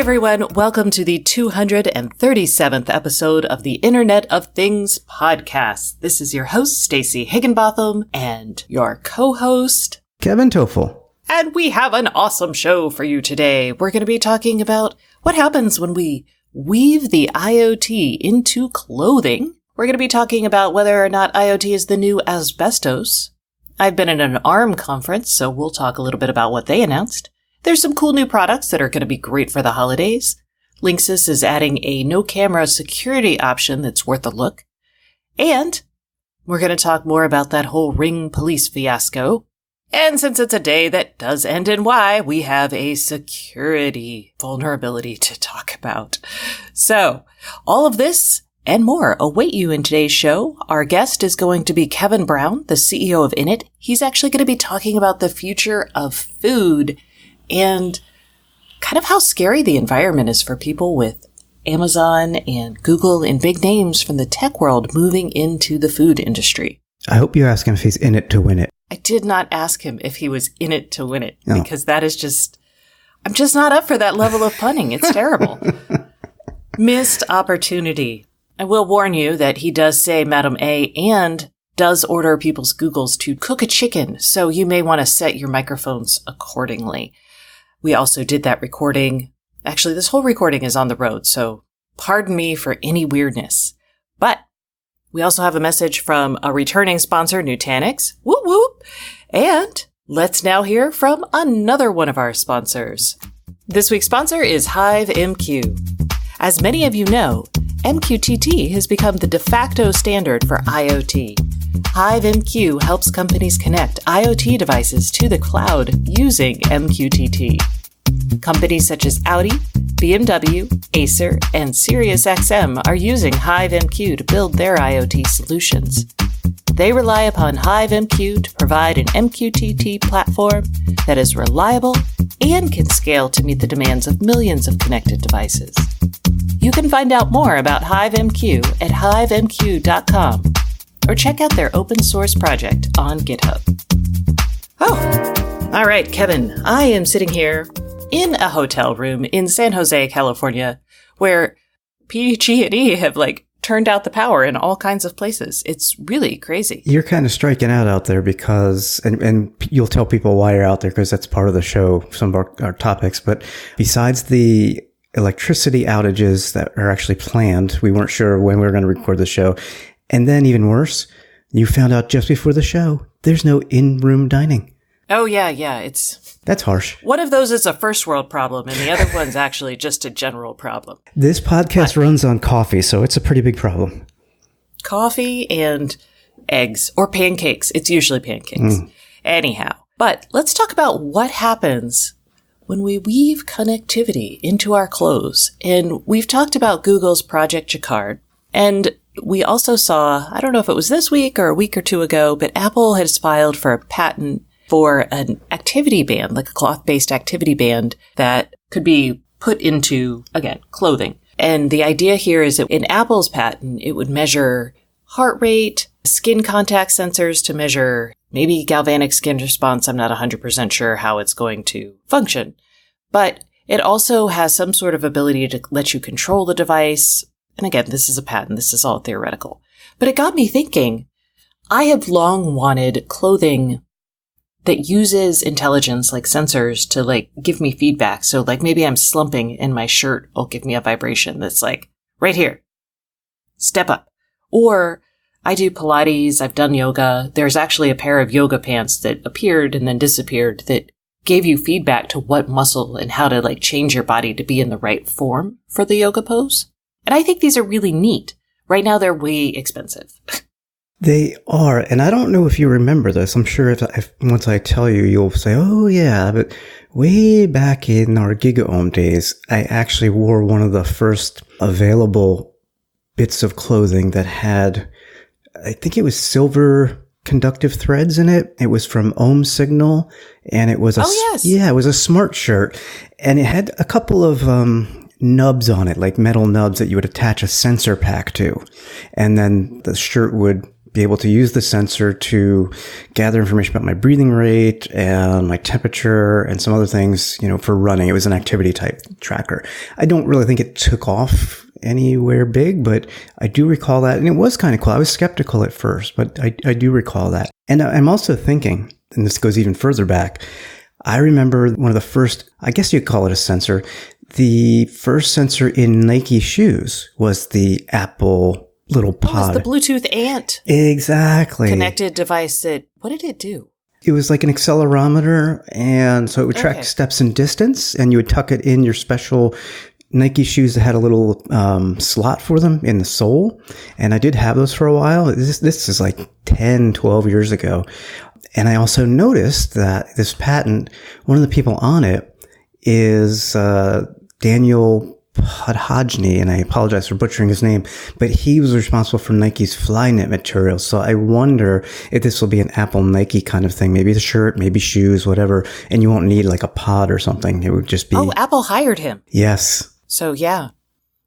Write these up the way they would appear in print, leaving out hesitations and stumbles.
everyone, welcome to the 237th episode of the Internet of Things podcast. This is your host, Stacey Higginbotham, and your co-host, Kevin Toffel. And we have an awesome show for you today. We're going to be talking about what happens when we weave the IoT into clothing. We're going to be talking about whether or not IoT is the new asbestos. I've been at an ARM conference, so we'll talk a little bit about what they announced. There's some cool new products that are going to be great for the holidays. Linksys is adding a no-camera security option that's worth a look. And we're going to talk more about that whole Ring police fiasco. And since it's a day that does end in Y, we have a security vulnerability to talk about. So, all of this and more await you in today's show. Our guest is going to be Kevin Brown, the CEO of Innit. He's actually going to be talking about the future of food and kind of how scary the environment is for people with Amazon and Google and big names from the tech world moving into the food industry. I hope you ask him if he's in it to win it. I did not ask him if he was in it to win it, because that is just, I'm just not up for that level of punning. It's terrible. Missed opportunity. I will warn you that he does say Madam A and does order people's Googles to cook a chicken, so you may want to set your microphones accordingly. We also did that recording. Actually, this whole recording is on the road, so pardon me for any weirdness. But we also have a message from a returning sponsor, Nutanix. Whoop whoop. And let's now hear from another one of our sponsors. This week's sponsor is HiveMQ. As many of you know, MQTT has become the de facto standard for IoT. HiveMQ helps companies connect IoT devices to the cloud using MQTT. Companies such as Audi, BMW, Acer, and SiriusXM are using HiveMQ to build their IoT solutions. They rely upon HiveMQ to provide an MQTT platform that is reliable and can scale to meet the demands of millions of connected devices. You can find out more about HiveMQ at hivemq.com or check out their open source project on GitHub. Oh, all right, Kevin, I am sitting here in a hotel room in San Jose, California, where PG&E have turned out the power in all kinds of places. It's really crazy. You're kind of striking out out there because, and you'll tell people why you're out there because that's part of the show, some of our topics. But besides the electricity outages that are actually planned, we weren't sure when we were going to record the show. And then even worse, you found out just before the show, there's no in-room dining. Oh, yeah. That's harsh. One of those is a first world problem, and the other one's actually just a general problem. This podcast runs on coffee, so it's a pretty big problem. Coffee and eggs, or pancakes. It's usually pancakes. Anyhow, but let's talk about what happens when we weave connectivity into our clothes. And we've talked about Google's Project Jacquard, and we also saw, I don't know if it was this week or a week or two ago, but Apple has filed for a patent for an activity band, like a cloth-based activity band that could be put into, again, clothing. And the idea here is that in Apple's patent, it would measure heart rate, skin contact sensors to measure maybe galvanic skin response. I'm not 100% sure how it's going to function. But it also has some sort of ability to let you control the device. And again, this is a patent. This is all theoretical. But it got me thinking, I have long wanted clothing that uses intelligence like sensors to give me feedback. So maybe I'm slumping and my shirt will give me a vibration that's right here, step up. Or I do Pilates, I've done yoga. There's actually a pair of yoga pants that appeared and then disappeared that gave you feedback to what muscle and how to change your body to be in the right form for the yoga pose. And I think these are really neat. Right now, they're way expensive. They are. And I don't know if you remember this. I'm sure if once I tell you, you'll say, oh, yeah. But way back in our GigaOM days, I actually wore one of the first available bits of clothing that had, I think it was silver conductive threads in it. It was from Ohm Signal. And it was it was a smart shirt. And it had a couple of nubs on it, like metal nubs that you would attach a sensor pack to. And then the shirt would be able to use the sensor to gather information about my breathing rate and my temperature and some other things, for running. It was an activity type tracker. I don't really think it took off anywhere big, but I do recall that. And it was kind of cool. I was skeptical at first, but I do recall that. And I'm also thinking, and this goes even further back, I remember one of the first, I guess you'd call it a sensor. The first sensor in Nike shoes was the Apple little pod. It was the Bluetooth Ant. Exactly. Connected device what did it do? It was like an accelerometer, and so it would track steps and distance, and you would tuck it in your special Nike shoes that had a little slot for them in the sole. And I did have those for a while. This is like 10, 12 years ago. And I also noticed that this patent, one of the people on it is Daniel Podhajny, and I apologize for butchering his name, but he was responsible for Nike's Flyknit material. So I wonder if this will be an Apple Nike kind of thing, maybe the shirt, maybe shoes, whatever, and you won't need like a pod or something. It would just be... Oh, Apple hired him. Yes. So yeah.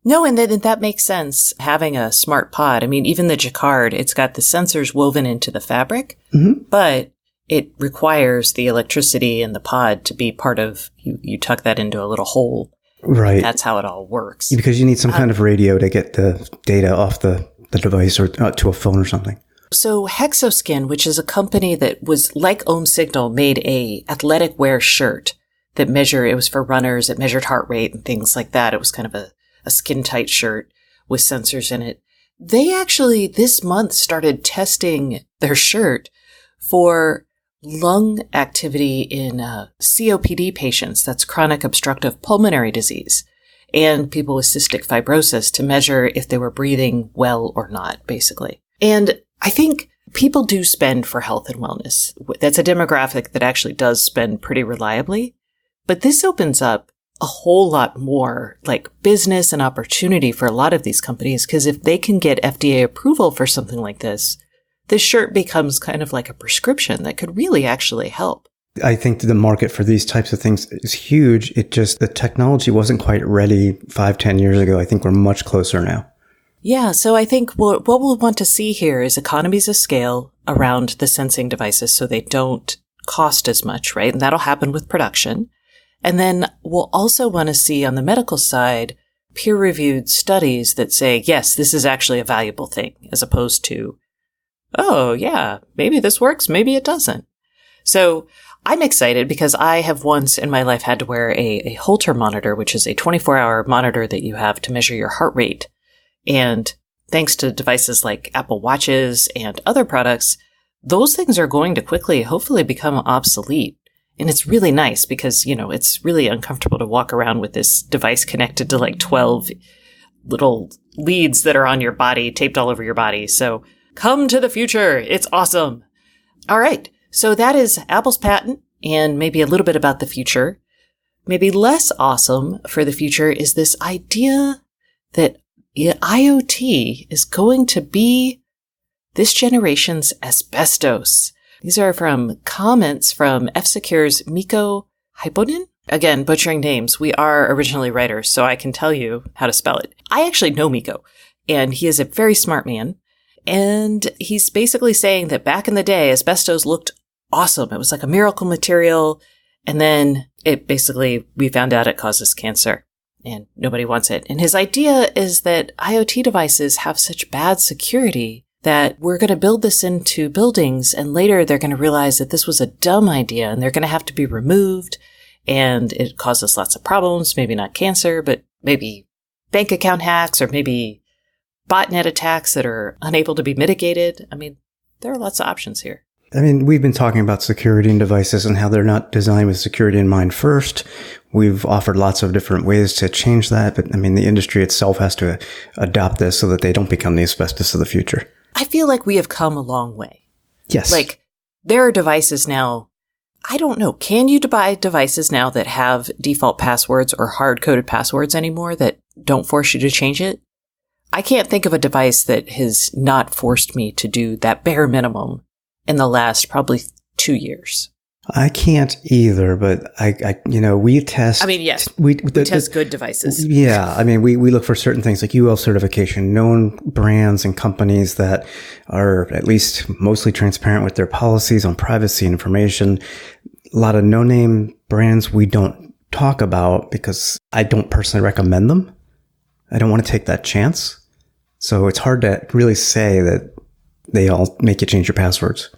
No, and that makes sense, having a smart pod. I mean, even the Jacquard, it's got the sensors woven into the fabric, but it requires the electricity in the pod to be part of, you tuck that into a little hole. Right. That's how it all works. Because you need some kind of radio to get the data off the device or to a phone or something. So Hexoskin, which is a company that was like Ohm Signal, made a athletic wear shirt that it was for runners. It measured heart rate and things like that. It was kind of a skin tight shirt with sensors in it. They actually this month started testing their shirt for lung activity in COPD patients, that's chronic obstructive pulmonary disease, and people with cystic fibrosis to measure if they were breathing well or not, basically. And I think people do spend for health and wellness. That's a demographic that actually does spend pretty reliably. But this opens up a whole lot more like business and opportunity for a lot of these companies, because if they can get FDA approval for something like this shirt becomes kind of like a prescription that could really actually help. I think the market for these types of things is huge. The technology wasn't quite ready 5-10 years ago. I think we're much closer now. Yeah. So I think what we'll want to see here is economies of scale around the sensing devices so they don't cost as much, right? And that'll happen with production. And then we'll also want to see on the medical side peer-reviewed studies that say, yes, this is actually a valuable thing, as opposed to, oh, yeah, maybe this works, maybe it doesn't. So I'm excited because I have once in my life had to wear a Holter monitor, which is a 24-hour monitor that you have to measure your heart rate. And thanks to devices like Apple Watches and other products, those things are going to quickly, hopefully, become obsolete. And it's really nice because, it's really uncomfortable to walk around with this device connected to like 12 little leads that are on your body, taped all over your body. So come to the future. It's awesome. All right. So that is Apple's patent and maybe a little bit about the future. Maybe less awesome for the future is this idea that IoT is going to be this generation's asbestos. These are from comments from F-Secure's Mikko Hyponen. Again, butchering names. We are originally writers, so I can tell you how to spell it. I actually know Mikko, and he is a very smart man. And he's basically saying that back in the day, asbestos looked awesome. It was like a miracle material. And then we found out it causes cancer and nobody wants it. And his idea is that IoT devices have such bad security that we're going to build this into buildings, and later they're going to realize that this was a dumb idea and they're going to have to be removed, and it causes lots of problems, maybe not cancer, but maybe bank account hacks or maybe botnet attacks that are unable to be mitigated. I mean, there are lots of options here. I mean, we've been talking about security in devices and how they're not designed with security in mind first. We've offered lots of different ways to change that, but I mean, the industry itself has to adopt this so that they don't become the asbestos of the future. I feel like we have come a long way. Yes. Like, there are devices now, I don't know, can you buy devices now that have default passwords or hard-coded passwords anymore that don't force you to change it? I can't think of a device that has not forced me to do that bare minimum in the last probably 2 years. I can't either, but we test. I mean, yes, we test good devices. Yeah. I mean, we look for certain things like UL certification, known brands and companies that are at least mostly transparent with their policies on privacy and information. A lot of no-name brands we don't talk about because I don't personally recommend them. I don't want to take that chance. So it's hard to really say that they all make you change your passwords.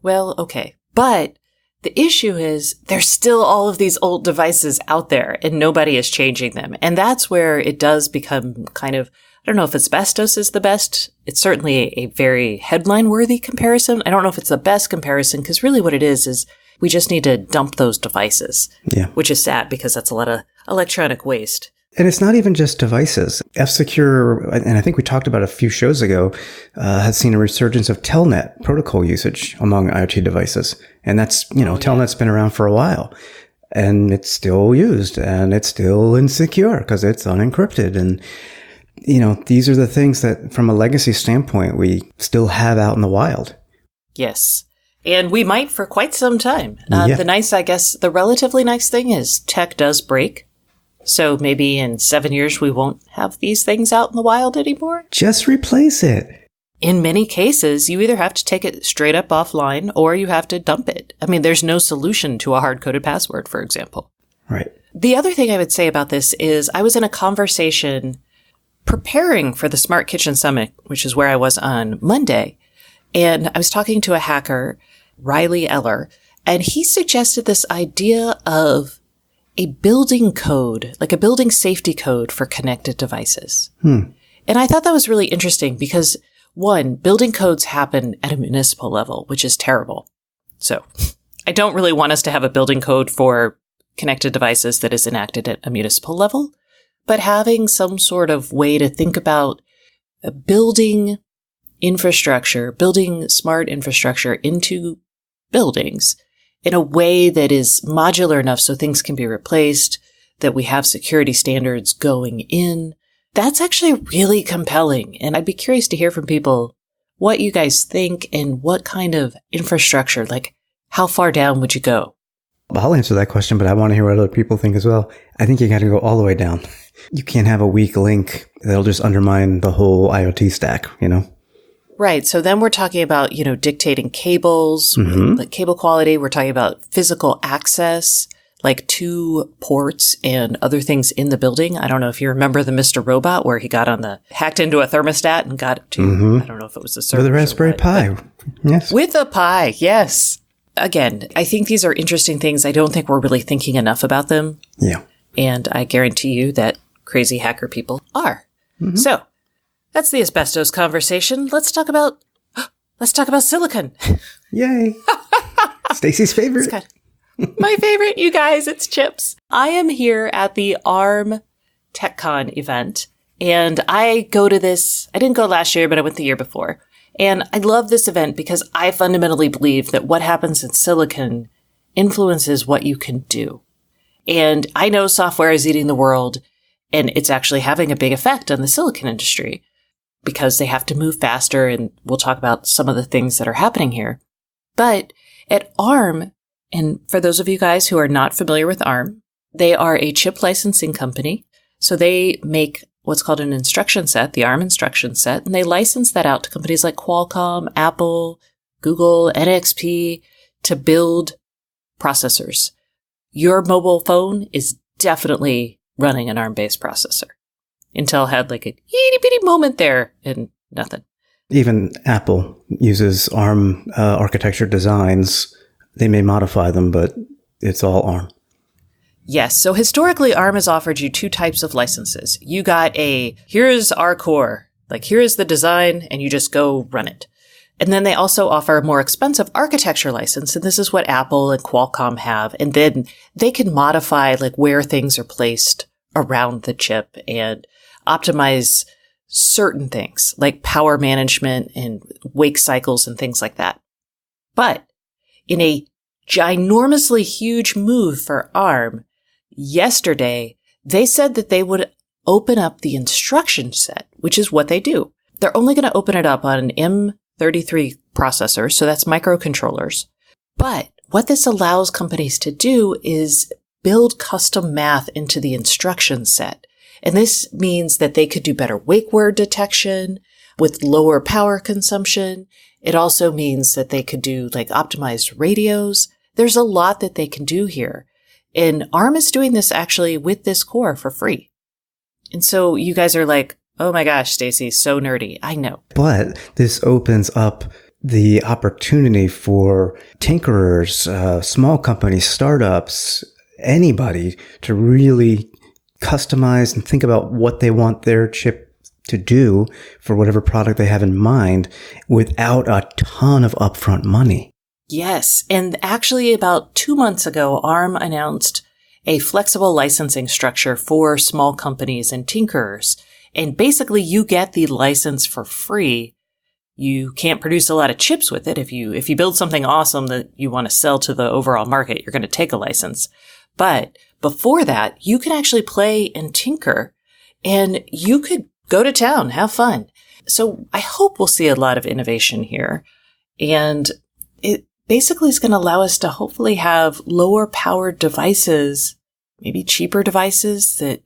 Well, okay. But the issue is there's still all of these old devices out there and nobody is changing them. And that's where it does become kind of, I don't know if asbestos is the best. It's certainly a very headline-worthy comparison. I don't know if it's the best comparison because really what it is we just need to dump those devices. Yeah. Which is sad because that's a lot of electronic waste. And it's not even just devices. F-Secure, and I think we talked about a few shows ago, has seen a resurgence of Telnet protocol usage among IoT devices. And that's, Telnet's been around for a while. And it's still used, and it's still insecure because it's unencrypted. And, these are the things that, from a legacy standpoint, we still have out in the wild. Yes. And we might for quite some time. Yeah. The relatively nice thing is tech does break. So maybe in 7 years, we won't have these things out in the wild anymore? Just replace it. In many cases, you either have to take it straight up offline or you have to dump it. I mean, there's no solution to a hard-coded password, for example. Right. The other thing I would say about this is I was in a conversation preparing for the Smart Kitchen Summit, which is where I was on Monday. And I was talking to a hacker, Riley Eller, and he suggested this idea of a building code, like a building safety code for connected devices. And I thought that was really interesting because, one, building codes happen at a municipal level, which is terrible. So I don't really want us to have a building code for connected devices that is enacted at a municipal level, but having some sort of way to think about building infrastructure, building smart infrastructure into buildings in a way that is modular enough so things can be replaced, that we have security standards going in. That's actually really compelling. And I'd be curious to hear from people what you guys think and what kind of infrastructure, like how far down would you go? I'll answer that question, but I want to hear what other people think as well. I think you got to go all the way down. You can't have a weak link that'll just undermine the whole IoT stack, Right. So then we're talking about, dictating cables, like cable quality. We're talking about physical access, like to ports and other things in the building. I don't know if you remember the Mr. Robot where he hacked into a thermostat and got it to, I don't know if it was a server. With a Raspberry Pi. Yes. With a Pi. Yes. Again, I think these are interesting things. I don't think we're really thinking enough about them. Yeah. And I guarantee you that crazy hacker people are. So that's the asbestos conversation. Let's talk about silicon. Yay. Stacy's favorite. My favorite, you guys, it's chips. I am here at the ARM TechCon event, and I go to this. I didn't go last year, but I went the year before. And I love this event because I fundamentally believe that what happens in silicon influences what you can do. And I know software is eating the world, and it's actually having a big effect on the silicon industry because they have to move faster, and we'll talk about some of the things that are happening here. But at ARM, and for those of you guys who are not familiar with ARM, they are a chip licensing company. So they make what's called an instruction set, the ARM instruction set, and they license that out to companies like Qualcomm, Apple, Google, NXP to build processors. Your mobile phone is definitely running an ARM-based processor. Intel had like a itty-bitty moment there and nothing. Even Apple uses ARM architecture designs. They may modify them, but it's all ARM. Yes. So historically, ARM has offered you two types of licenses. You got here's our core, like here is the design, and you just go run it. And then they also offer a more expensive architecture license, and this is what Apple and Qualcomm have. And then they can modify like where things are placed around the chip and optimize certain things like power management and wake cycles and things like that. But in a ginormously huge move for ARM, yesterday, they said that they would open up the instruction set, which is what they do. They're only going to open it up on an M33 processor, so that's microcontrollers. But what this allows companies to do is build custom math into the instruction set. And this means that they could do better wake word detection with lower power consumption. It also means that they could do like optimized radios. There's a lot that they can do here. And ARM is doing this actually with this core for free. And so you guys are like, oh my gosh, Stacy, so nerdy. I know. But this opens up the opportunity for tinkerers, small companies, startups, anybody to really customize and think about what they want their chip to do for whatever product they have in mind without a ton of upfront money. Yes. And actually about 2 months ago, ARM announced a flexible licensing structure for small companies and tinkerers. And basically you get the license for free. You can't produce a lot of chips with it. If you build something awesome that you want to sell to the overall market, you're going to take a license. But before that, you can actually play and tinker, and you could go to town, have fun. So I hope we'll see a lot of innovation here. And it basically is going to allow us to hopefully have lower powered devices, maybe cheaper devices that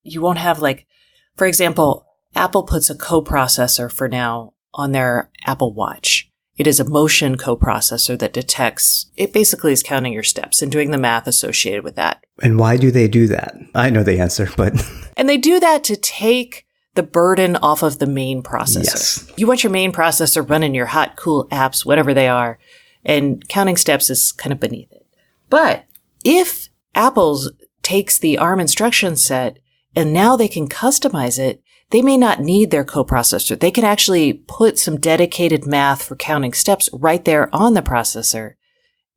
you won't have, like, for example, Apple puts a coprocessor for now on their Apple Watch. It is a motion coprocessor that detects, it basically is counting your steps and doing the math associated with that. And why do they do that? I know the answer, but... And they do that to take the burden off of the main processor. Yes. You want your main processor running your hot, cool apps, whatever they are, and counting steps is kind of beneath it. But if Apple takes the ARM instruction set and now they can customize it, they may not need their coprocessor. They can actually put some dedicated math for counting steps right there on the processor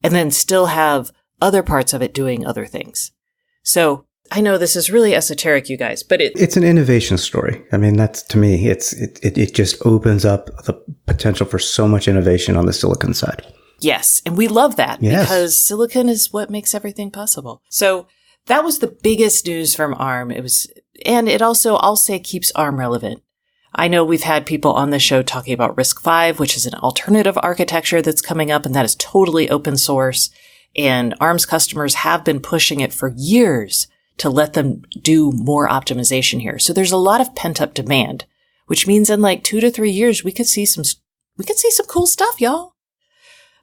and then still have other parts of it doing other things. So I know this is really esoteric, you guys, but it's an innovation story. I mean, that's, to me, it just opens up the potential for so much innovation on the silicon side. Yes. And we love that because silicon is what makes everything possible. So that was the biggest news from ARM. And it also, I'll say, keeps ARM relevant. I know we've had people on the show talking about RISC-V, which is an alternative architecture that's coming up, and that is totally open source. And ARM's customers have been pushing it for years to let them do more optimization here. So there's a lot of pent-up demand, which means in like 2 to 3 years, we could see some cool stuff, y'all.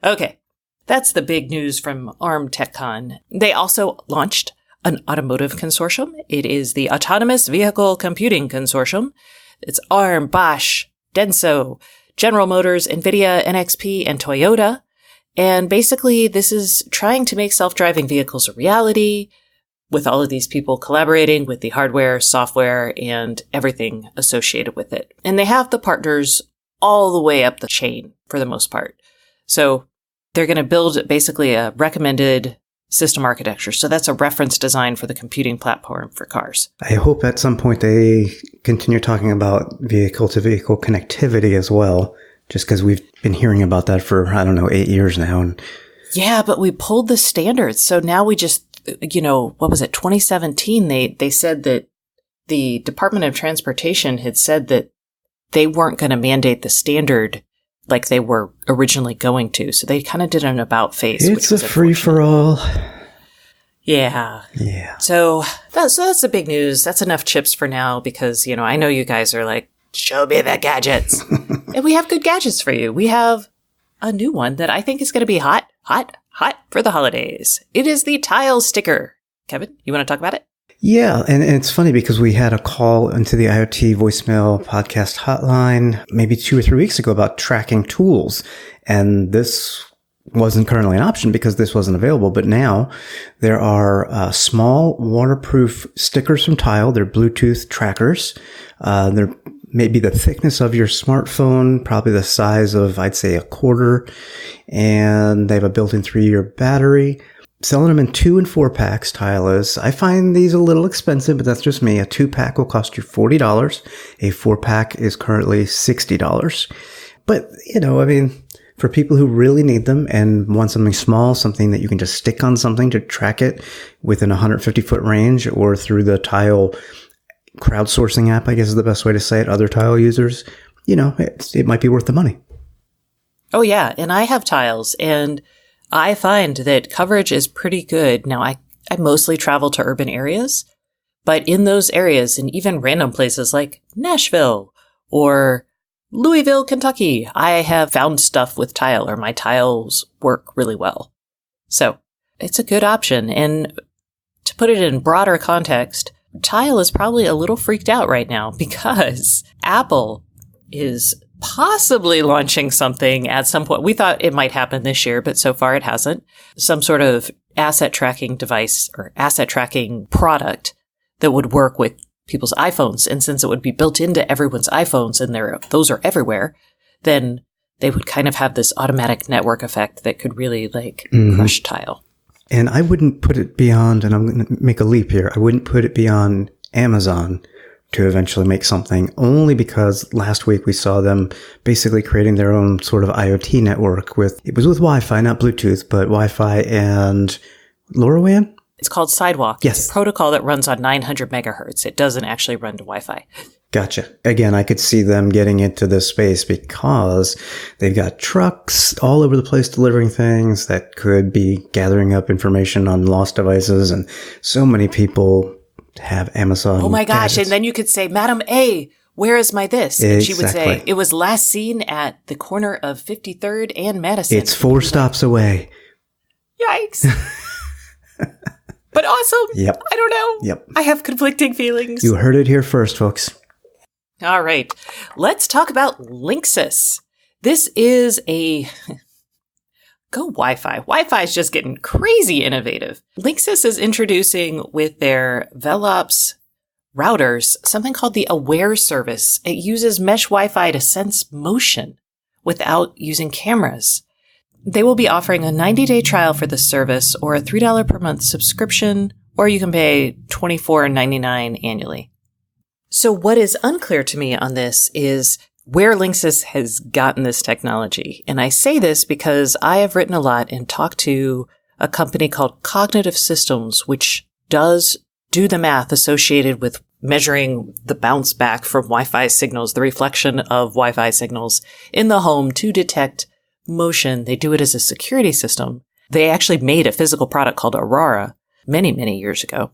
Okay. That's the big news from ARM TechCon. They also launched an automotive consortium. It is the Autonomous Vehicle Computing Consortium. It's ARM, Bosch, Denso, General Motors, NVIDIA, NXP, and Toyota. And basically, this is trying to make self-driving vehicles a reality with all of these people collaborating with the hardware, software, and everything associated with it. And they have the partners all the way up the chain for the most part. So they're going to build basically a recommended system architecture. So that's a reference design for the computing platform for cars. I hope at some point they continue talking about vehicle-to-vehicle connectivity as well, just because we've been hearing about that for, 8 years now. And yeah, but we pulled the standards. So now we just, what was it, 2017, they said that the Department of Transportation had said that they weren't going to mandate the standard like they were originally going to. So they kind of did an about face. It's a free-for-all. Yeah. Yeah. So that's the big news. That's enough chips for now because, I know you guys are like, show me the gadgets. And we have good gadgets for you. We have a new one that I think is going to be hot for the holidays. It is the Tile sticker. Kevin, you want to talk about it? Yeah, and it's funny because we had a call into the IoT voicemail podcast hotline maybe 2 or 3 weeks ago about tracking tools. And this wasn't currently an option because this wasn't available. But now there are small waterproof stickers from Tile. They're Bluetooth trackers. They're maybe the thickness of your smartphone, probably the size of, I'd say, a quarter. And they have a built-in 3-year battery. Selling them in 2 and 4 packs, Tile is. I find these a little expensive, but that's just me. A 2-pack will cost you $40. A 4-pack is currently $60. But, for people who really need them and want something small, something that you can just stick on something to track it within a 150-foot range or through the Tile crowdsourcing app, I guess is the best way to say it, other Tile users, it might be worth the money. Oh, yeah. And I have Tiles, and I find that coverage is pretty good. Now, I mostly travel to urban areas, but in those areas and even random places like Nashville or Louisville, Kentucky, I have found stuff with tile, or my tiles work really well. So it's a good option. And to put it in broader context, Tile is probably a little freaked out right now because Apple is possibly launching something at some point. We thought it might happen this year, but so far it hasn't. Some sort of asset tracking device or asset tracking product that would work with people's iPhones. And since it would be built into everyone's iPhones and those are everywhere, then they would kind of have this automatic network effect that could really crush Tile. And I wouldn't put it beyond, and I'm going to make a leap here, I wouldn't put it beyond Amazon to eventually make something, only because last week we saw them basically creating their own sort of IoT network it was with Wi-Fi, not Bluetooth, but Wi-Fi and LoRaWAN? It's called Sidewalk. Yes. It's a protocol that runs on 900 megahertz. It doesn't actually run to Wi-Fi. Gotcha. Again, I could see them getting into this space because they've got trucks all over the place delivering things that could be gathering up information on lost devices. And so many people have Amazon. Oh my gosh. gadgets. And then you could say, Madam A, where is my this? And she would say, Exactly. it was last seen at the corner of 53rd and Madison. It's 4 stops away. Yikes. But awesome. Yep. I don't know. Yep. I have conflicting feelings. You heard it here first, folks. All right. Let's talk about Linksys. This is a go Wi-Fi. Wi-Fi is just getting crazy innovative. Linksys is introducing with their Velops routers something called the Aware service. It uses mesh Wi-Fi to sense motion without using cameras. They will be offering a 90-day trial for the service or a $3 per month subscription, or you can pay $24.99 annually. So what is unclear to me on this is where Linksys has gotten this technology. And I say this because I have written a lot and talked to a company called Cognitive Systems, which does do the math associated with measuring the bounce back from Wi-Fi signals, the reflection of Wi-Fi signals in the home to detect motion. They do it as a security system. They actually made a physical product called Aurora many, many years ago.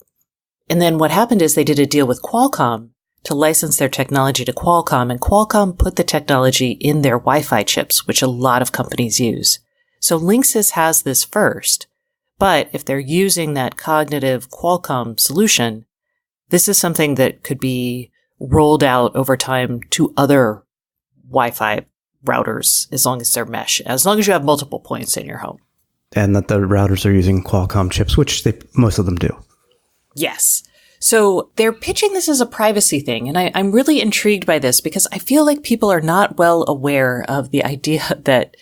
And then what happened is they did a deal with Qualcomm to license their technology to Qualcomm, and Qualcomm put the technology in their Wi-Fi chips, which a lot of companies use. So Linksys has this first, but if they're using that cognitive Qualcomm solution, this is something that could be rolled out over time to other Wi-Fi routers, as long as they're mesh, as long as you have multiple points in your home. And that the routers are using Qualcomm chips, which most of them do. Yes. So they're pitching this as a privacy thing. And I'm really intrigued by this because I feel like people are not well aware of the idea that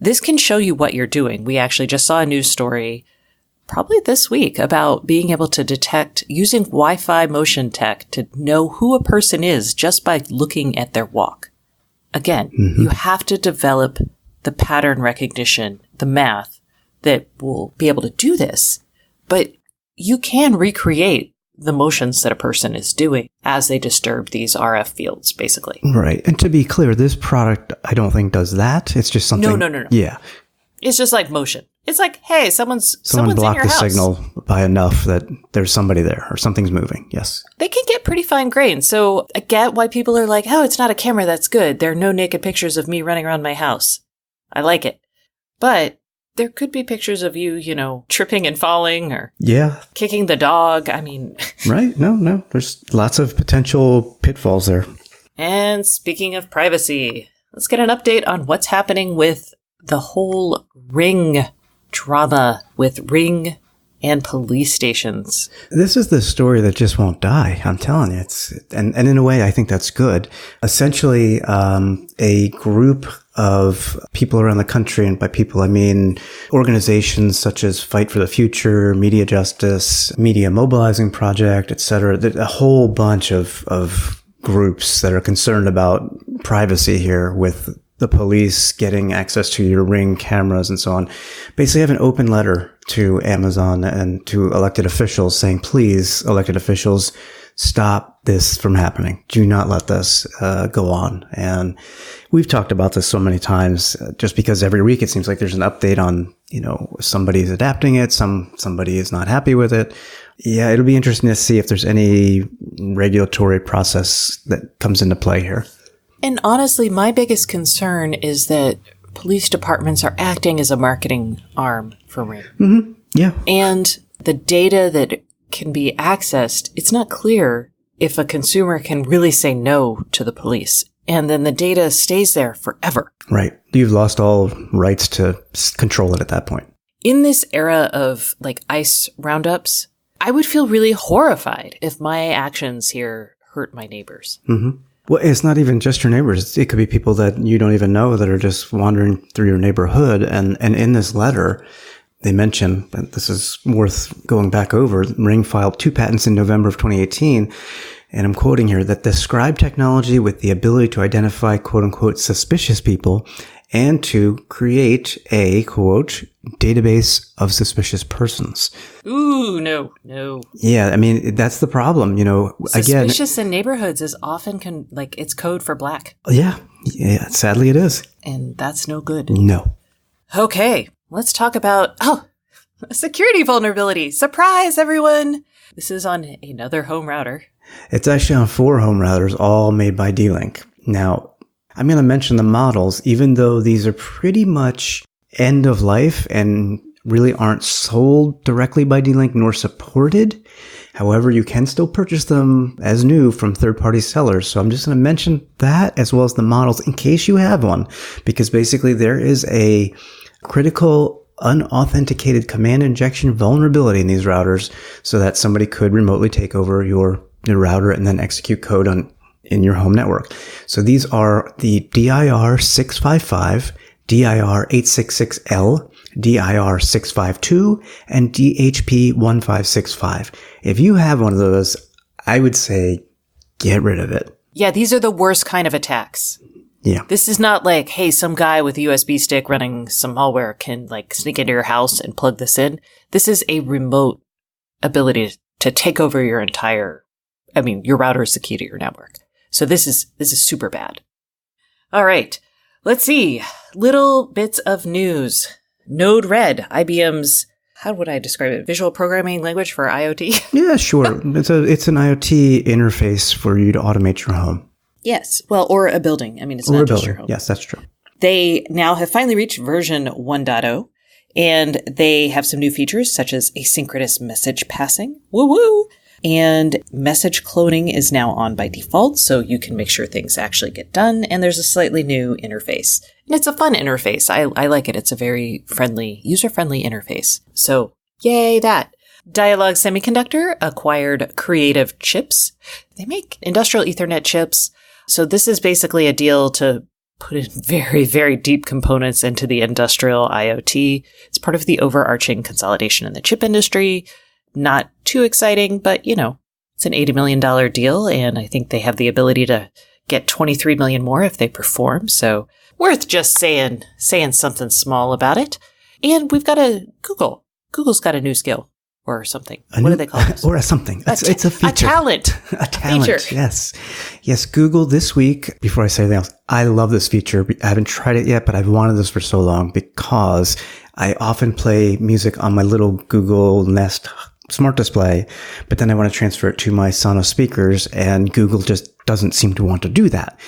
this can show you what you're doing. We actually just saw a news story probably this week about being able to detect using Wi-Fi motion tech to know who a person is just by looking at their walk. Again, you have to develop the pattern recognition, the math that will be able to do this, but you can recreate the motions that a person is doing as they disturb these RF fields, basically. Right. And to be clear, this product, I don't think does that. It's just something. No. Yeah. It's just like motion. It's like, hey, someone's Someone in blocked your the house. signal by enough that there's somebody there or something's moving. Yes. They can get pretty fine grained. So I get why people are like, oh, it's not a camera. That's good. There are no naked pictures of me running around my house. I like it. But there could be pictures of you, tripping and falling or kicking the dog. I mean. Right. No. There's lots of potential pitfalls there. And speaking of privacy, let's get an update on what's happening with the whole Ring drama with Ring and police stations. This is the story that just won't die. I'm telling you, and in a way, I think that's good. Essentially, a group of people around the country, and by people, I mean organizations such as Fight for the Future, Media Justice, Media Mobilizing Project, etc. A whole bunch of groups that are concerned about privacy here with the police getting access to your Ring cameras and so on, basically have an open letter to Amazon and to elected officials saying, please, elected officials, stop this from happening. Do not let this go on. And we've talked about this so many times, just because every week it seems like there's an update on somebody is adapting it, somebody is not happy with it. Yeah, it'll be interesting to see if there's any regulatory process that comes into play here. And honestly, my biggest concern is that police departments are acting as a marketing arm for Ring. Mm-hmm. Yeah. And the data that can be accessed, it's not clear if a consumer can really say no to the police. And then the data stays there forever. Right. You've lost all rights to control it at that point. In this era of ICE roundups, I would feel really horrified if my actions here hurt my neighbors. Mm-hmm. Well, it's not even just your neighbors. It could be people that you don't even know that are just wandering through your neighborhood. And in this letter, they mention, and this is worth going back over, Ring filed 2 patents in November of 2018. And I'm quoting here, that describe technology with the ability to identify, quote unquote, suspicious people and to create a, quote, database of suspicious persons. Ooh, no. Yeah, I mean, that's the problem, Suspicious in neighborhoods is often, it's code for black. Yeah, sadly it is. And that's no good. No. Okay, let's talk about, a security vulnerability. Surprise, everyone! This is on another home router. It's actually on 4 home routers, all made by D-Link. Now, I'm going to mention the models, even though these are pretty much end of life and really aren't sold directly by D-Link nor supported. However, you can still purchase them as new from third-party sellers. So I'm just going to mention that as well as the models in case you have one, because basically there is a critical unauthenticated command injection vulnerability in these routers so that somebody could remotely take over your router and then execute code in your home network. So these are the DIR655, DIR866L, DIR652, and DHP1565. If you have one of those, I would say get rid of it. Yeah, these are the worst kind of attacks. Yeah. This is not like, hey, some guy with a USB stick running some malware can sneak into your house and plug this in. This is a remote ability to take over your your router is the key to your network. So this is super bad. All right. Let's see. Little bits of news. Node-RED, IBM's, how would I describe it? Visual programming language for IoT? Yeah, sure. It's an IoT interface for you to automate your home. Yes. Well, or a building. It's not just your home. Yes, that's true. They now have finally reached version 1.0, and they have some new features such as asynchronous message passing. Woo-woo! And message cloning is now on by default, so you can make sure things actually get done. And there's a slightly new interface. And it's a fun interface. I like it. It's a very friendly, user-friendly interface. So, yay that. Dialog Semiconductor acquired Creative Chips. They make industrial Ethernet chips. So this is basically a deal to put in very, very deep components into the industrial IoT. It's part of the overarching consolidation in the chip industry. Not too exciting, but it's an $80 million deal, and I think they have the ability to get $23 million more if they perform. So worth just saying something small about it. And we've got Google. Google's got a new skill or something. What do they call it? Or something. It's a feature. A talent. A talent. Feature. Yes. Google this week, before I say anything else, I love this feature. I haven't tried it yet, but I've wanted this for so long because I often play music on my little Google Nest Smart Display, but then I want to transfer it to my Sonos speakers, and Google just doesn't seem to want to do that.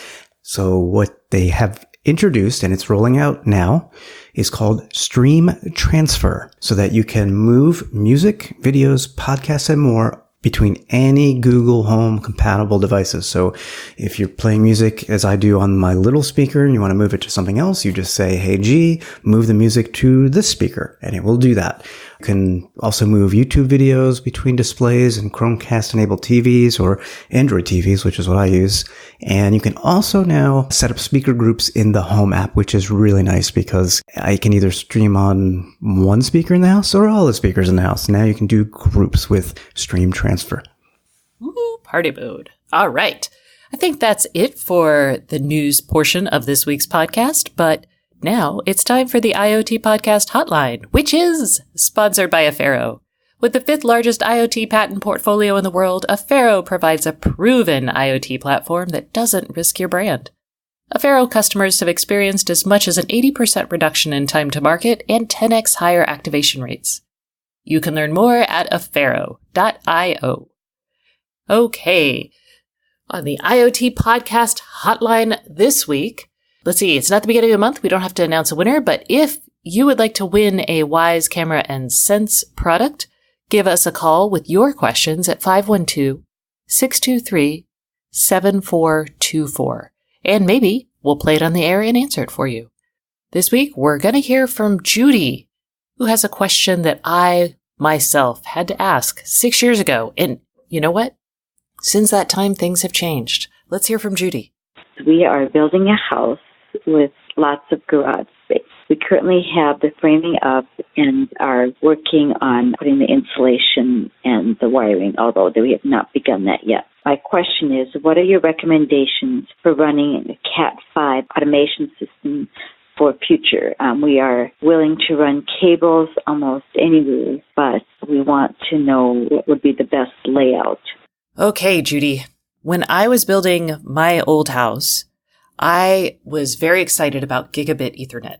So what they have introduced, and it's rolling out now, is called Stream Transfer, so that you can move music, videos, podcasts, and more between any Google Home compatible devices. So if you're playing music as I do on my little speaker and you want to move it to something else, you just say, hey G, move the music to this speaker, and it will do that. You can also move YouTube videos between displays and Chromecast enabled TVs or Android TVs, which is what I use. And you can also now set up speaker groups in the Home app, which is really nice because I can either stream on one speaker in the house or all the speakers in the house. Now you can do groups with Stream Transfer. Ooh, party mode. All right. I think that's it for the news portion of this week's podcast, but now it's time for the IoT Podcast Hotline, which is sponsored by Affero. With the 5th largest IoT patent portfolio in the world, Affero provides a proven IoT platform that doesn't risk your brand. Affero customers have experienced as much as an 80% reduction in time to market and 10x higher activation rates. You can learn more at affero.io. Okay, on the IoT podcast hotline this week, let's see, it's not the beginning of the month. We don't have to announce a winner, but if you would like to win a Wyze Camera and Sense product, give us a call with your questions at 512-623-7424. And maybe we'll play it on the air and answer it for you. This week, we're going to hear from Judy, who has a question that I myself had to ask 6 years ago. And you know what? Since that time, things have changed. Let's hear from Judy. We are building a house with lots of garage space. We currently have the framing up and are working on putting the insulation and the wiring, although we have not begun that yet. My question is, what are your recommendations for running a Cat 5 automation system for future? We are willing to run cables almost anywhere, but we want to know what would be the best layout. Okay, Judy. When I was building my old house, I was very excited about gigabit Ethernet.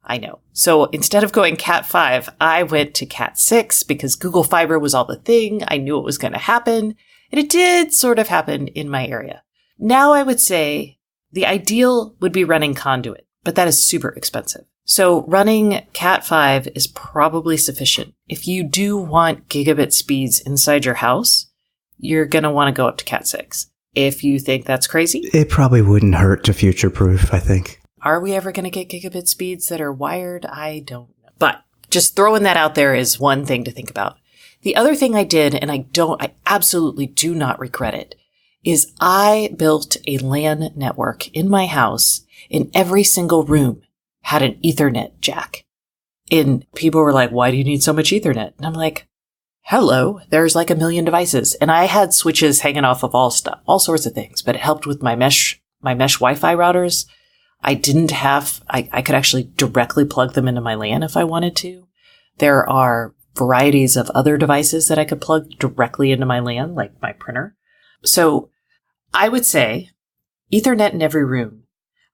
I know. So instead of going Cat 5, I went to Cat 6 because Google Fiber was all the thing. I knew it was going to happen. And it did sort of happen in my area. Now I would say the ideal would be running conduit, but that is super expensive. So running Cat 5 is probably sufficient. If you do want gigabit speeds inside your house, you're going to want to go up to Cat 6. If you think that's crazy, It probably wouldn't hurt to future-proof, I think. are we ever going to get gigabit speeds that are wired? I don't know. But just throwing that out there is one thing to think about. The other thing I did, and I absolutely do not regret it, is I built a LAN network in my house, and every single room had an Ethernet jack. And people were like, why do you need so much Ethernet? And I'm like, hello, there's like 1 million devices. And I had switches hanging off of all sorts of things, but it helped with my mesh Wi-Fi routers. I could actually directly plug them into my LAN if I wanted to. There are varieties of other devices that I could plug directly into my LAN, like my printer. So I would say Ethernet in every room.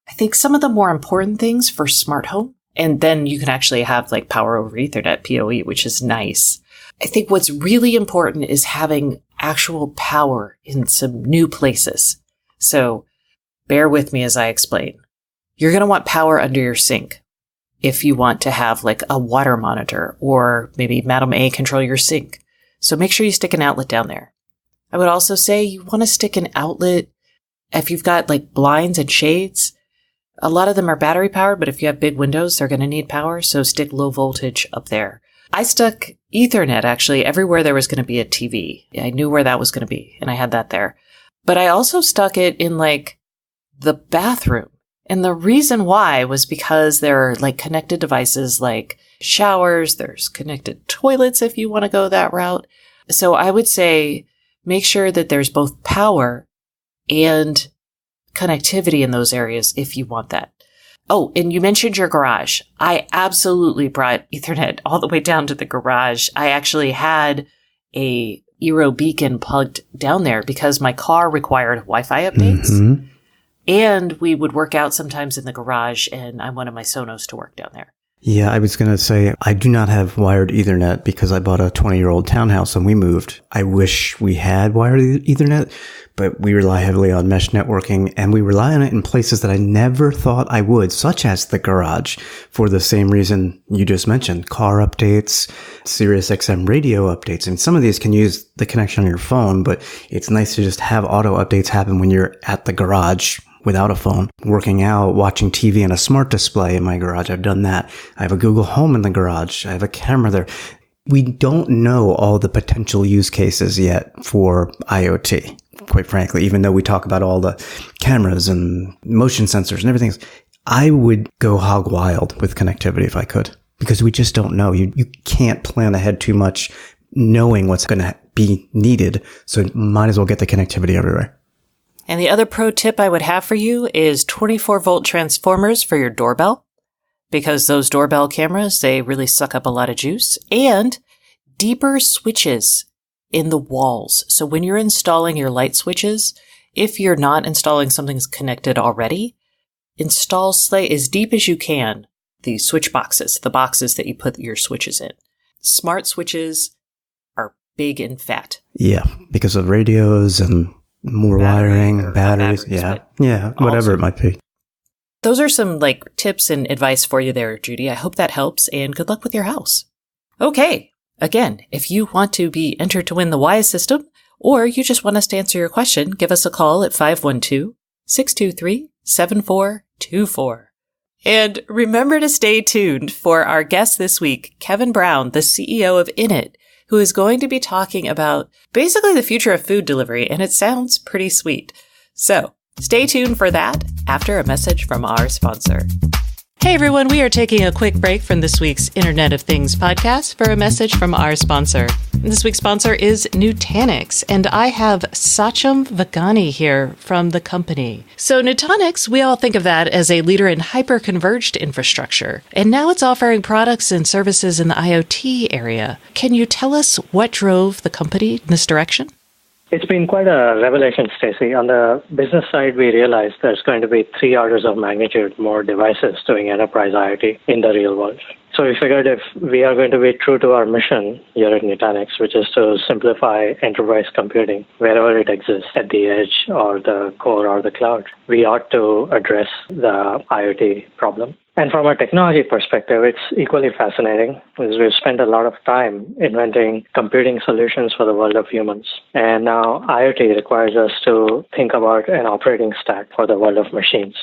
I think some of the more important things for smart home, and then you can actually have like power over Ethernet, PoE, which is nice. I think what's really important is having actual power in some new places. So bear with me as I explain. You're going to want power under your sink if you want to have like a water monitor, or maybe Madam A control your sink. So make sure you stick an outlet down there. I would also say you want to stick an outlet if you've got like blinds and shades. A lot of them are battery powered, but if you have big windows, they're going to need power. So stick low voltage up there. I stuck Ethernet actually everywhere there was going to be a TV. I knew where that was going to be, and I had that there. But I also stuck it in like the bathroom. And the reason why was because there are like connected devices like showers, there's connected toilets if you want to go that route. So I would say make sure that there's both power and connectivity in those areas if you want that. Oh, and you mentioned your garage. I absolutely brought Ethernet all the way down to the garage. I actually had a Eero beacon plugged down there because my car required Wi-Fi updates. Mm-hmm. And we would work out sometimes in the garage, and I wanted my Sonos to work down there. Yeah, I was going to say, I do not have wired Ethernet because I bought a 20-year-old townhouse and we moved. I wish we had wired Ethernet, but we rely heavily on mesh networking, and we rely on it in places that I never thought I would, such as the garage, for the same reason you just mentioned, car updates, Sirius XM radio updates. And some of these can use the connection on your phone, but it's nice to just have auto updates happen when you're at the garage without a phone, working out, watching TV on a smart display in my garage. I've done that. I have a Google Home in the garage. I have a camera there. We don't know all the potential use cases yet for IoT, quite frankly, even though we talk about all the cameras and motion sensors and everything. I would go hog wild with connectivity if I could, because we just don't know. You can't plan ahead too much knowing what's going to be needed. So might as well get the connectivity everywhere. And the other pro tip I would have for you is 24-volt transformers for your doorbell, because those doorbell cameras, they really suck up a lot of juice, and deeper switches in the walls. So when you're installing your light switches, if you're not installing something that's connected already, install Slate as deep as you can. The switch boxes, the boxes that you put your switches in. Smart switches are big and fat. Yeah, because of radios and more wiring, batteries. Yeah, whatever it might be. Those are some tips and advice for you there, Judy. I hope that helps, and good luck with your house. Okay. Again, if you want to be entered to win the Wise system, or you just want us to answer your question, give us a call at 512-623-7424. And remember to stay tuned for our guest this week, Kevin Brown, the CEO of Innit, who is going to be talking about basically the future of food delivery, and it sounds pretty sweet. So stay tuned for that after a message from our sponsor. Hey everyone, we are taking a quick break from this week's Internet of Things podcast for a message from our sponsor. This week's sponsor is Nutanix, and I have Sachin Vagani here from the company. So Nutanix, we all think of that as a leader in hyper-converged infrastructure, and now it's offering products and services in the IoT area. Can you tell us what drove the company in this direction? It's been quite a revelation, Stacey. On the business side, we realized there's going to be 3 orders of magnitude more devices doing enterprise IoT in the real world. So we figured if we are going to be true to our mission here at Nutanix, which is to simplify enterprise computing wherever it exists, at the edge or the core or the cloud, we ought to address the IoT problem. And from a technology perspective, it's equally fascinating because we've spent a lot of time inventing computing solutions for the world of humans. And now IoT requires us to think about an operating stack for the world of machines.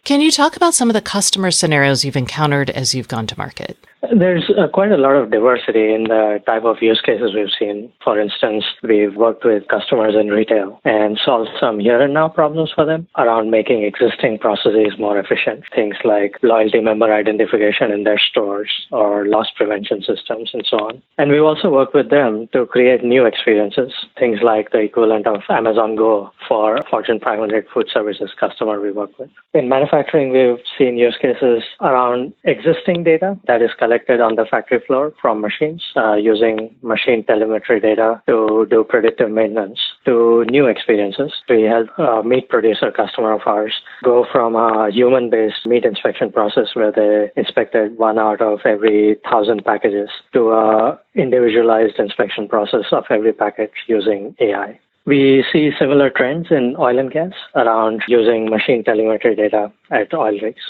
Can you talk about some of the customer scenarios you've encountered as you've gone to market? There's quite a lot of diversity in the type of use cases we've seen. For instance, we've worked with customers in retail and solved some here and now problems for them around making existing processes more efficient. Things like loyalty member identification in their stores or loss prevention systems and so on. And we've also worked with them to create new experiences, things like the equivalent of Amazon Go for Fortune 500 food services customer we work with. In manufacturing, we've seen use cases around existing data that is collected on the factory floor from machines using machine telemetry data to do predictive maintenance, to new experiences. We help a meat producer customer of ours go from a human-based meat inspection process where they inspected 1 out of every 1,000 packages to a individualized inspection process of every package using AI. We see similar trends in oil and gas around using machine telemetry data at oil rigs.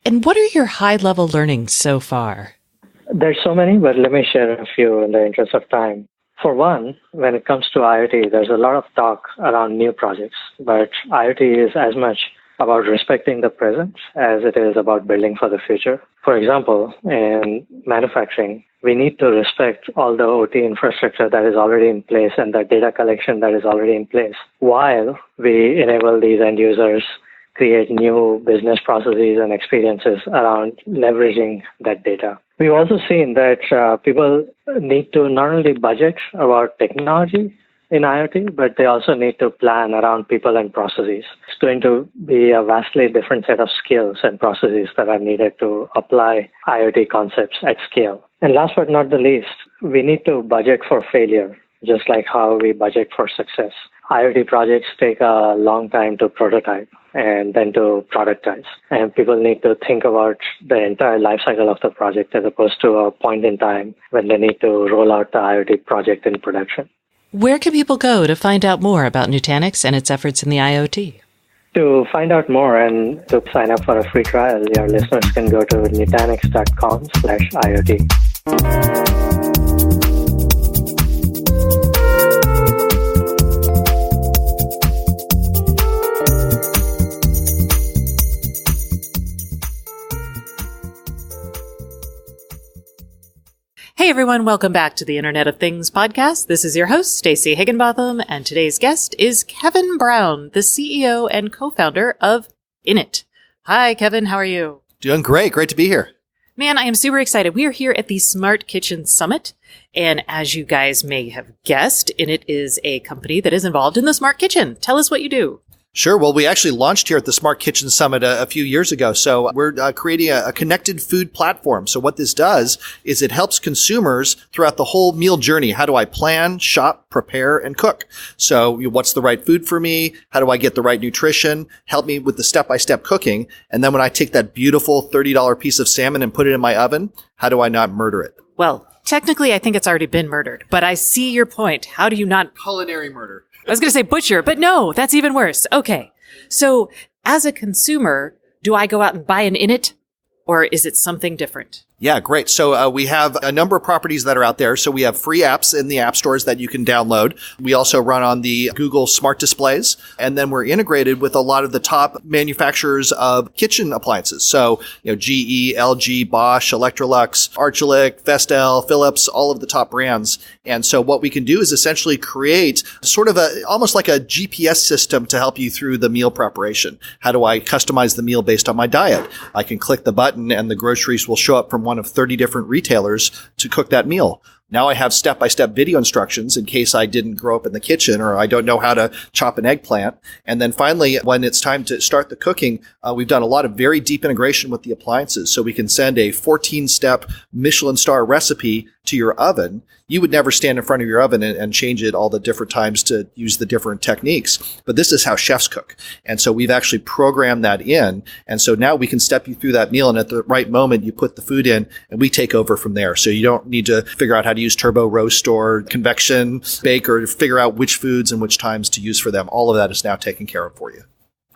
And what are your high-level learnings so far? There's so many, but let me share a few in the interest of time. For one, when it comes to IoT, there's a lot of talk around new projects, but IoT is as much about respecting the present as it is about building for the future. For example, in manufacturing, we need to respect all the OT infrastructure that is already in place and the data collection that is already in place, while we enable these end users create new business processes and experiences around leveraging that data. We've also seen that people need to not only budget about technology in IoT, but they also need to plan around people and processes. It's going to be a vastly different set of skills and processes that are needed to apply IoT concepts at scale. And last but not the least, we need to budget for failure, just like how we budget for success. IoT projects take a long time to prototype and then to productize. And people need to think about the entire life cycle of the project as opposed to a point in time when they need to roll out the IoT project in production. Where can people go to find out more about Nutanix and its efforts in the IoT? To find out more and to sign up for a free trial, your listeners can go to nutanix.com/IoT. Hey everyone, welcome back to the Internet of Things podcast. This is your host, Stacey Higginbotham, and today's guest is Kevin Brown, the CEO and co-founder of Innit. Hi, Kevin. How are you? Doing great. Great to be here. Man, I am super excited. We are here at the Smart Kitchen Summit, and as you guys may have guessed, Innit is a company that is involved in the smart kitchen. Tell us what you do. Sure. Well, we actually launched here at the Smart Kitchen Summit a few years ago. So we're creating a connected food platform. So what this does is it helps consumers throughout the whole meal journey. How do I plan, shop, prepare, and cook? So what's the right food for me? How do I get the right nutrition? Help me with the step-by-step cooking. And then when I take that beautiful $30 piece of salmon and put it in my oven, how do I not murder it? Well, technically, I think it's already been murdered, but I see your point. How do you not? Culinary murder. I was going to say butcher, but no, that's even worse. Okay. So as a consumer, do I go out and buy an Innit, or is it something different? Yeah, great. So we have a number of properties that are out there. So we have free apps in the app stores that you can download. We also run on the Google Smart Displays. And then we're integrated with a lot of the top manufacturers of kitchen appliances. So, GE, LG, Bosch, Electrolux, Arçelik, Vestel, Philips, all of the top brands. And so what we can do is essentially create sort of almost like a GPS system to help you through the meal preparation. How do I customize the meal based on my diet? I can click the button and the groceries will show up from one of 30 different retailers to cook that meal. Now I have step-by-step video instructions in case I didn't grow up in the kitchen or I don't know how to chop an eggplant. And then finally, when it's time to start the cooking, we've done a lot of very deep integration with the appliances. So we can send a 14-step Michelin star recipe to your oven. You would never stand in front of your oven and change it all the different times to use the different techniques. But this is how chefs cook. And so we've actually programmed that in. And so now we can step you through that meal. And at the right moment, you put the food in and we take over from there. So you don't need to figure out how to use turbo roast or convection bake or figure out which foods and which times to use for them. All of that is now taken care of for you.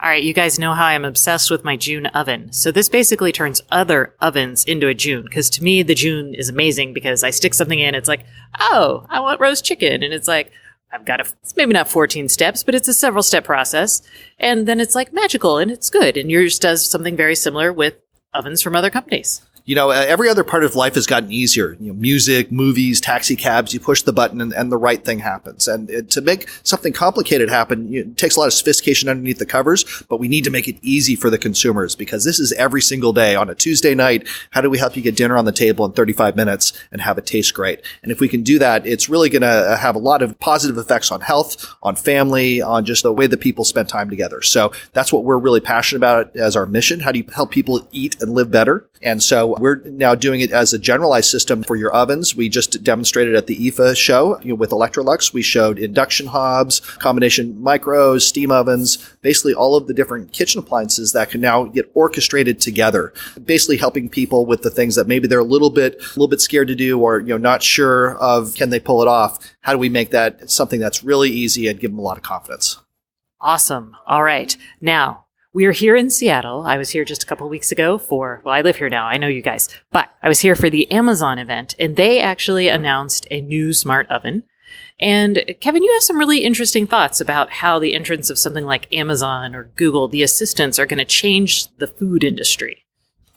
All right, you guys know how I'm obsessed with my June oven. So this basically turns other ovens into a June, because to me, the June is amazing because I stick something in, it's like, oh, I want roast chicken. And it's like, it's maybe not 14 steps, but it's a several step process. And then it's like magical and it's good. And yours does something very similar with ovens from other companies. Every other part of life has gotten easier. Music, movies, taxi cabs, you push the button and the right thing happens. And to make something complicated happen, it takes a lot of sophistication underneath the covers, but we need to make it easy for the consumers because this is every single day on a Tuesday night. How do we help you get dinner on the table in 35 minutes and have it taste great? And if we can do that, it's really going to have a lot of positive effects on health, on family, on just the way that people spend time together. So that's what we're really passionate about as our mission. How do you help people eat and live better? And so we're now doing it as a generalized system for your ovens. We just demonstrated at the IFA show with Electrolux. We showed induction hobs, combination micros, steam ovens, basically all of the different kitchen appliances that can now get orchestrated together, basically helping people with the things that maybe they're a little bit scared to do or not sure of, can they pull it off? How do we make that something that's really easy and give them a lot of confidence? Awesome. All right. Now, we're here in Seattle. I was here just a couple of weeks ago I live here now. I know you guys. But I was here for the Amazon event, and they actually announced a new smart oven. And Kevin, you have some really interesting thoughts about how the entrance of something like Amazon or Google, the assistants, are going to change the food industry.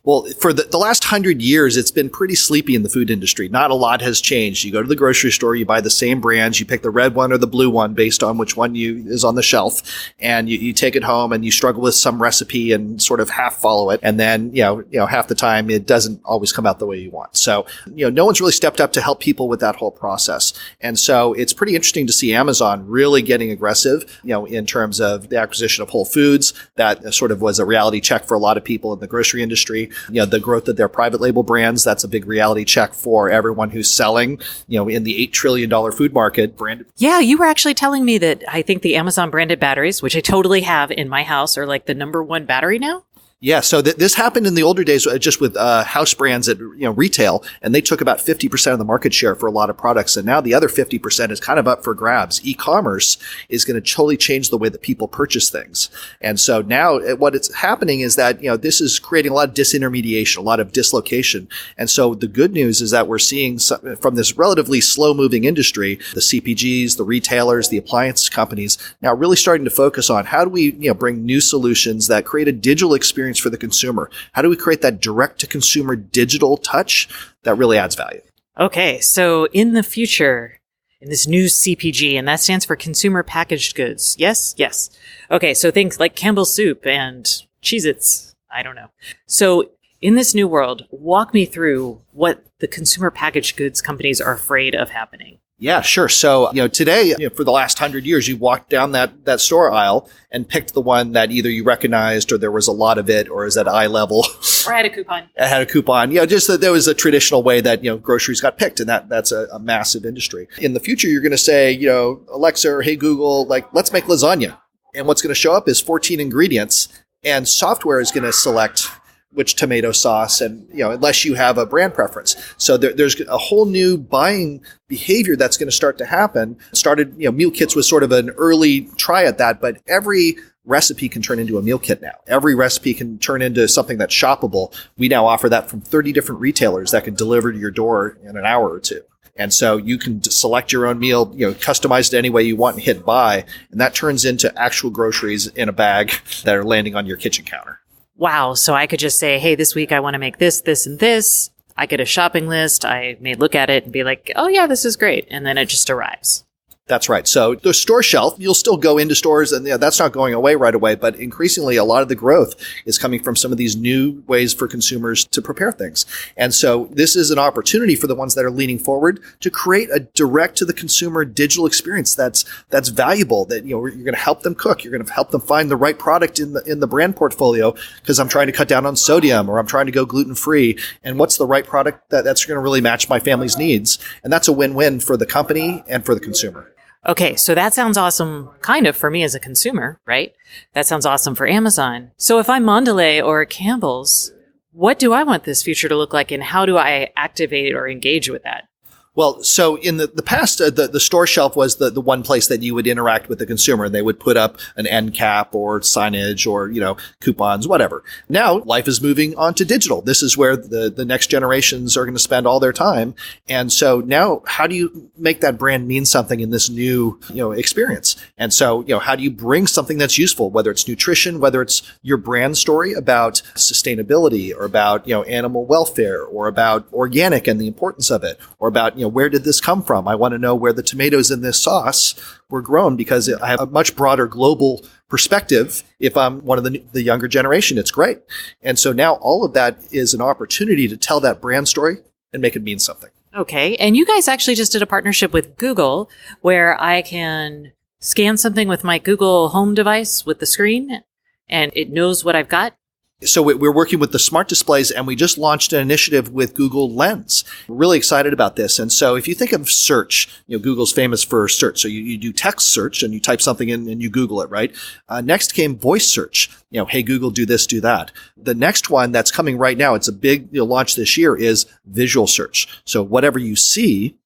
Well, for the last 100 years, it's been pretty sleepy in the food industry. Not a lot has changed. You go to the grocery store, you buy the same brands, you pick the red one or the blue one based on which one is on the shelf, and you take it home and you struggle with some recipe and sort of half follow it. And then, half the time it doesn't always come out the way you want. So, no one's really stepped up to help people with that whole process. And so it's pretty interesting to see Amazon really getting aggressive, in terms of the acquisition of Whole Foods. That sort of was a reality check for a lot of people in the grocery industry. The growth of their private label brands, that's a big reality check for everyone who's selling, in the $8 trillion food market. Branded. Yeah, you were actually telling me that I think the Amazon branded batteries, which I totally have in my house, are like the number one battery now. Yeah, so this happened in the older days just with house brands at retail, and they took about 50% of the market share for a lot of products, and now the other 50% is kind of up for grabs. E-commerce is going to totally change the way that people purchase things, and so now what it's happening is that this is creating a lot of disintermediation, a lot of dislocation, and so the good news is that we're seeing from this relatively slow-moving industry, the CPGs, the retailers, the appliance companies now really starting to focus on how do we bring new solutions that create a digital experience for the consumer. How do we create that direct-to-consumer digital touch that really adds value? Okay, so in the future, in this new CPG, and that stands for consumer packaged goods. Yes? Yes. Okay, so things like Campbell's Soup and Cheez-Its. I don't know. So in this new world, walk me through what the consumer packaged goods companies are afraid of happening. Yeah, sure. So, today, for the last 100 years, you walked down that store aisle and picked the one that either you recognized or there was a lot of it or is at eye level. Or had a coupon. It had a coupon. Just that there was a traditional way that, groceries got picked, and that's a massive industry. In the future, you're going to say, Alexa or Hey Google, let's make lasagna. And what's going to show up is 14 ingredients, and software is going to select which tomato sauce, and unless you have a brand preference. So there's a whole new buying behavior that's going to start to happen. Meal kits was sort of an early try at that, but every recipe can turn into a meal kit now. Every recipe can turn into something that's shoppable. We now offer that from 30 different retailers that can deliver to your door in an hour or two. And so you can select your own meal, customize it any way you want and hit buy. And that turns into actual groceries in a bag that are landing on your kitchen counter. Wow. So I could just say, hey, this week I want to make this, this, and this. I get a shopping list. I may look at it and be like, oh, yeah, this is great. And then it just arrives. That's right. So the store shelf, you'll still go into stores and that's not going away right away. But increasingly, a lot of the growth is coming from some of these new ways for consumers to prepare things. And so this is an opportunity for the ones that are leaning forward to create a direct to the consumer digital experience that's valuable, that, you're going to help them cook. You're going to help them find the right product in the brand portfolio because I'm trying to cut down on sodium or I'm trying to go gluten free. And what's the right product that's going to really match my family's needs? And that's a win-win for the company and for the consumer. Okay, so that sounds awesome kind of for me as a consumer, right? That sounds awesome for Amazon. So if I'm Mondelez or Campbell's, what do I want this future to look like and how do I activate or engage with that? Well, so in the past, the store shelf was the one place that you would interact with the consumer, and they would put up an end cap or signage or, coupons, whatever. Now life is moving on to digital. This is where the next generations are going to spend all their time. And so now how do you make that brand mean something in this new, experience? And so, how do you bring something that's useful, whether it's nutrition, whether it's your brand story about sustainability or about, animal welfare or about organic and the importance of it, or about, where did this come from? I want to know where the tomatoes in this sauce were grown because I have a much broader global perspective. If I'm one of the younger generation, it's great. And so now all of that is an opportunity to tell that brand story and make it mean something. Okay. And you guys actually just did a partnership with Google where I can scan something with my Google Home device with the screen and it knows what I've got. So we're working with the smart displays, and we just launched an initiative with Google Lens. We're really excited about this. And so if you think of search, Google's famous for search. So you do text search and you type something in and you Google it, right? Next came voice search. Hey, Google, do this, do that. The next one that's coming right now, it's a big launch this year, is visual search. So whatever you see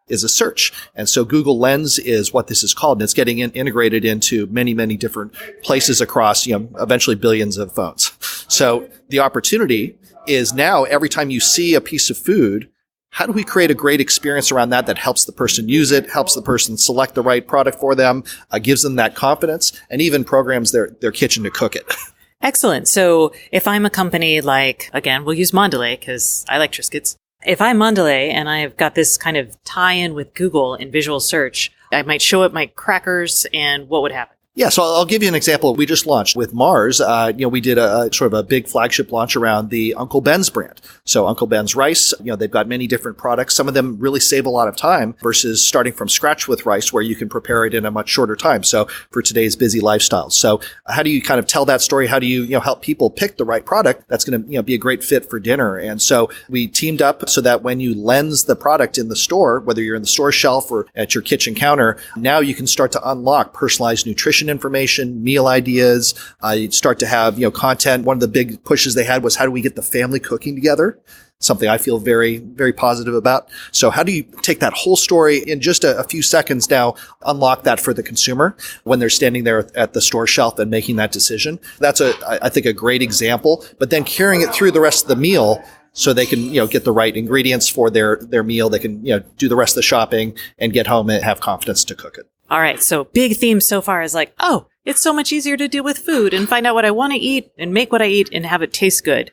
is a search. And so Google Lens is what this is called. And it's getting integrated into many, many different places across, eventually billions of phones. So the opportunity is now every time you see a piece of food, how do we create a great experience around that helps the person use it, helps the person select the right product for them, gives them that confidence, and even programs their kitchen to cook it. Excellent. So if I'm a company like, again, we'll use Mondelez because I like Triscuits. If I'm Mondelez and I've got this kind of tie-in with Google in visual search, I might show up my crackers and what would happen? Yeah, so I'll give you an example. We just launched with Mars. We did a sort of a big flagship launch around the Uncle Ben's brand. So Uncle Ben's rice, they've got many different products. Some of them really save a lot of time versus starting from scratch with rice where you can prepare it in a much shorter time. So for today's busy lifestyles. So how do you kind of tell that story? How do you, help people pick the right product that's going to, be a great fit for dinner? And so we teamed up so that when you lens the product in the store, whether you're in the store shelf or at your kitchen counter, now you can start to unlock personalized nutrition information, meal ideas. You start to have, content. One of the big pushes they had was how do we get the family cooking together? Something I feel very, very positive about. So how do you take that whole story in just a few seconds now, unlock that for the consumer when they're standing there at the store shelf and making that decision? That's I think a great example, but then carrying it through the rest of the meal so they can, get the right ingredients for their meal. They can, do the rest of the shopping and get home and have confidence to cook it. All right. So big theme so far is like, oh, it's so much easier to deal with food and find out what I want to eat and make what I eat and have it taste good.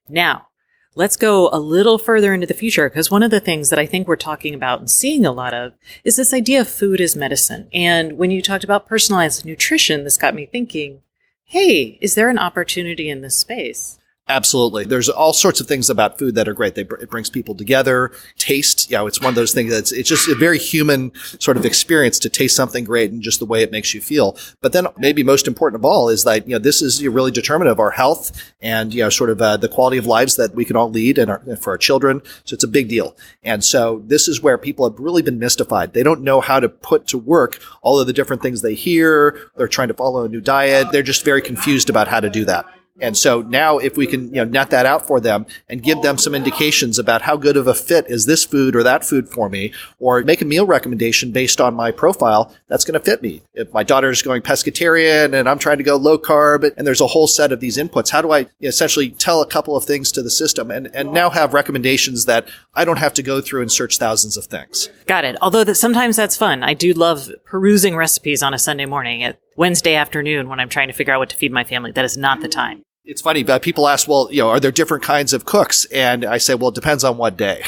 Now, let's go a little further into the future because one of the things that I think we're talking about and seeing a lot of is this idea of food as medicine. And when you talked about personalized nutrition, this got me thinking, hey, is there an opportunity in this space? Absolutely. There's all sorts of things about food that are great. It brings people together. Taste, it's one of those things it's just a very human sort of experience to taste something great and just the way it makes you feel. But then maybe most important of all is that, this is really determinative of our health and, sort of the quality of lives that we can all lead and for our children. So it's a big deal. And so this is where people have really been mystified. They don't know how to put to work all of the different things they hear. They're trying to follow a new diet. They're just very confused about how to do that. And so now if we can, net that out for them and give them some indications about how good of a fit is this food or that food for me, or make a meal recommendation based on my profile that's going to fit me. If my daughter's going pescatarian and I'm trying to go low carb and there's a whole set of these inputs, how do I essentially tell a couple of things to the system and now have recommendations that I don't have to go through and search thousands of things? Got it. Although sometimes that's fun. I do love perusing recipes on a Sunday morning at Wednesday afternoon when I'm trying to figure out what to feed my family. That is not the time. It's funny, but people ask, well, are there different kinds of cooks? And I say, well, it depends on what day.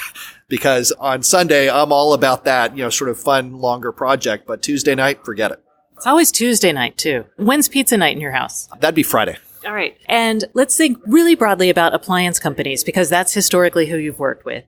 Because on Sunday, I'm all about that, sort of fun, longer project. But Tuesday night, forget it. It's always Tuesday night, too. When's pizza night in your house? That'd be Friday. All right. And let's think really broadly about appliance companies, because that's historically who you've worked with.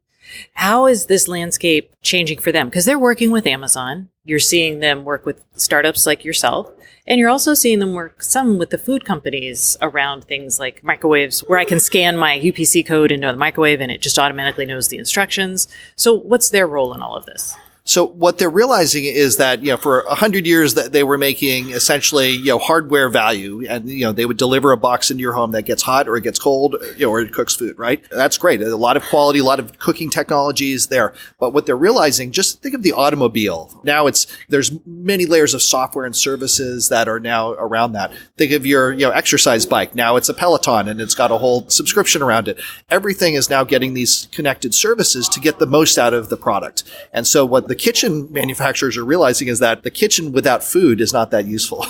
How is this landscape changing for them? Because they're working with Amazon. You're seeing them work with startups like yourself. And you're also seeing them work some with the food companies around things like microwaves, where I can scan my UPC code into the microwave and it just automatically knows the instructions. So what's their role in all of this? So what they're realizing is that, for 100 years that they were making essentially, hardware value and, they would deliver a box into your home that gets hot or it gets cold, or it cooks food, right? That's great. A lot of quality, a lot of cooking technologies there. But what they're realizing, just think of the automobile. Now there's many layers of software and services that are now around that. Think of your, exercise bike. Now it's a Peloton and it's got a whole subscription around it. Everything is now getting these connected services to get the most out of the product. And so what the kitchen manufacturers are realizing is that the kitchen without food is not that useful.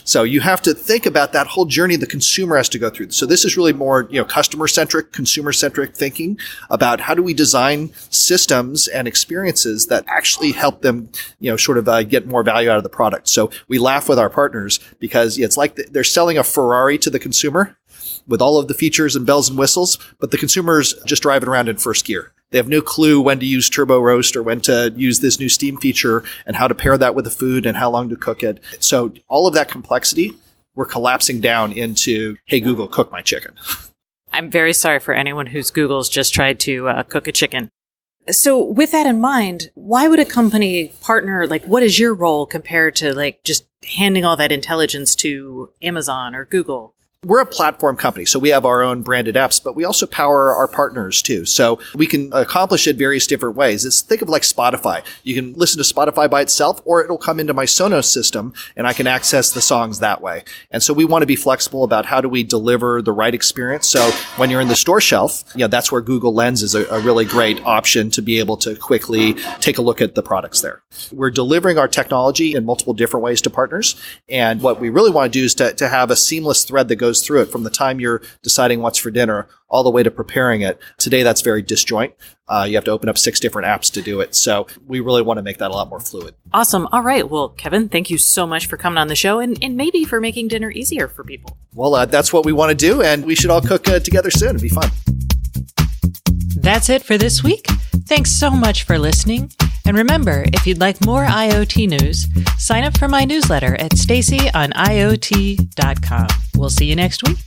So you have to think about that whole journey the consumer has to go through. So this is really more, customer-centric, consumer-centric thinking about how do we design systems and experiences that actually help them, get more value out of the product. So we laugh with our partners because it's like they're selling a Ferrari to the consumer with all of the features and bells and whistles, but the consumer's just driving around in first gear. They have no clue when to use turbo roast or when to use this new steam feature and how to pair that with the food and how long to cook it. So all of that complexity, we're collapsing down into, hey, Google, cook my chicken. I'm very sorry for anyone whose Google's just tried to cook a chicken. So with that in mind, why would a company partner? What is your role compared to just handing all that intelligence to Amazon or Google? We're a platform company, so we have our own branded apps, but we also power our partners too. So we can accomplish it various different ways. Think of like Spotify. You can listen to Spotify by itself, or it'll come into my Sonos system and I can access the songs that way. And so we want to be flexible about how do we deliver the right experience. So when you're in the store shelf, that's where Google Lens is a really great option to be able to quickly take a look at the products there. We're delivering our technology in multiple different ways to partners. And what we really want to do is to have a seamless thread that goes through it from the time you're deciding what's for dinner all the way to preparing it. Today, that's very disjoint. You have to open up 6 different apps to do it. So we really want to make that a lot more fluid. Awesome. All right. Well, Kevin, thank you so much for coming on the show and maybe for making dinner easier for people. Well, that's what we want to do. And we should all cook together soon. It'd be fun. That's it for this week. Thanks so much for listening. And remember, if you'd like more IoT news, sign up for my newsletter at stacyoniot.com. We'll see you next week.